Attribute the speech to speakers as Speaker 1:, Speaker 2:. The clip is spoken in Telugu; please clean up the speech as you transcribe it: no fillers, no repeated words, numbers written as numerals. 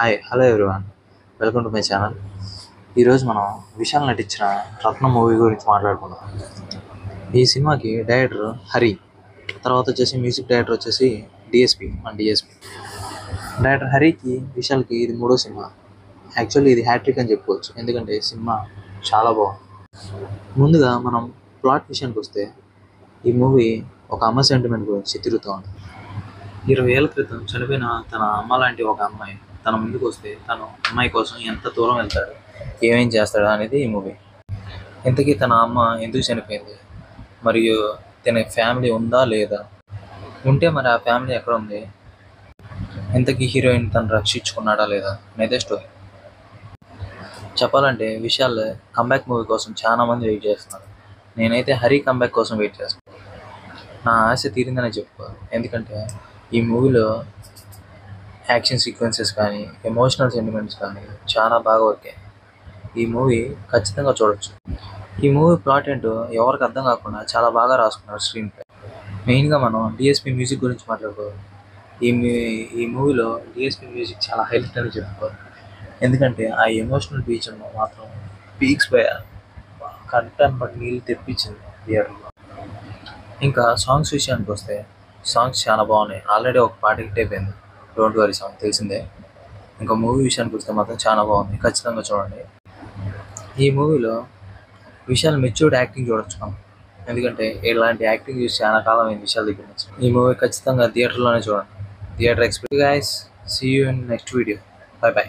Speaker 1: Hi hello everyone, welcome to my channel. ఈరోజు మనం విశాల్ నటించిన రత్నం మూవీ గురించి మాట్లాడుకుందాం. ఈ సినిమాకి డైరెక్టర్ హరి, తర్వాత వచ్చేసి మ్యూజిక్ డైరెక్టర్ వచ్చేసి డిఎస్పి. డైరెక్టర్ హరికి విశాల్కి ఇది మూడో సినిమా. యాక్చువల్లీ ఇది హ్యాట్రిక్ అని చెప్పుకోవచ్చు, ఎందుకంటే సినిమా చాలా బాగుంది. ముందుగా మనం ప్లాట్ విషయానికి వస్తే, ఈ మూవీ ఒక అమ్మ సెంటిమెంట్ గురించి తిరుగుతూ ఉంది. 20 ఏళ్ల క్రితం చనిపోయిన తన అమ్మ లాంటి ఒక అమ్మాయి తన ముందుకు వస్తే తను అమ్మాయి కోసం ఎంత దూరం వెళ్తాడు, ఏమేం చేస్తాడు అనేది ఈ మూవీ. ఇంతకీ తన అమ్మ ఎందుకు చనిపోయింది, మరియు తన ఫ్యామిలీ ఉందా లేదా, ఉంటే మరి ఆ ఫ్యామిలీ ఎక్కడ ఉంది, ఇంతకీ హీరోయిన్ తను రక్షించుకున్నాడా లేదా అనేదే స్టోరీ. చెప్పాలంటే విశాల్ కంబ్యాక్ మూవీ కోసం చాలా మంది వెయిట్ చేస్తున్నారు. నేనైతే హరి కంబ్యాక్ కోసం వెయిట్ చేస్తాను. నా ఆశ తీరిందనే చెప్పుకోవాలి, ఎందుకంటే ఈ మూవీలో యాక్షన్ సీక్వెన్సెస్ కానీ ఎమోషనల్ సెంటిమెంట్స్ కానీ చాలా బాగా వర్కాయి. ఈ మూవీ ఖచ్చితంగా చూడొచ్చు. ఈ మూవీ ప్లాట్ ఏంటో ఎవరికి అర్థం కాకుండా చాలా బాగా రాసుకున్నారు స్క్రీన్ పై. మెయిన్గా మనం డిఎస్పి మ్యూజిక్ గురించి మాట్లాడుకోవాలి. ఈ మూవీలో డిఎస్పి మ్యూజిక్ చాలా హైలైట్ అని చెప్పుకోవాలి, ఎందుకంటే ఆ ఎమోషనల్ బీచ్ మాత్రం పీక్స్ పై కంటెంట్ బట్టి నీళ్ళు తెప్పించింది థియేటర్లో. ఇంకా సాంగ్స్ విషయానికి వస్తే సాంగ్స్ చాలా బాగున్నాయి. ఆల్రెడీ ఒక పాట హిట్ అయిపోయింది, డోంట్ వరీ సాంగ్ తెలిసిందే. ఇంకా మూవీ విషయానికి వస్తే మాత్రం చాలా బాగుంది, ఖచ్చితంగా చూడండి. ఈ మూవీలో విశాల్ మెచ్యూర్డ్ యాక్టింగ్ చూడొచ్చు మనం, ఎందుకంటే ఇలాంటి యాక్టింగ్ చూసి చాలా కాలం అయింది విశాల్ దగ్గర నుంచి. ఈ మూవీ ఖచ్చితంగా థియేటర్లోనే చూడండి. Theatre experience. Guys, see you in next video. Bye by.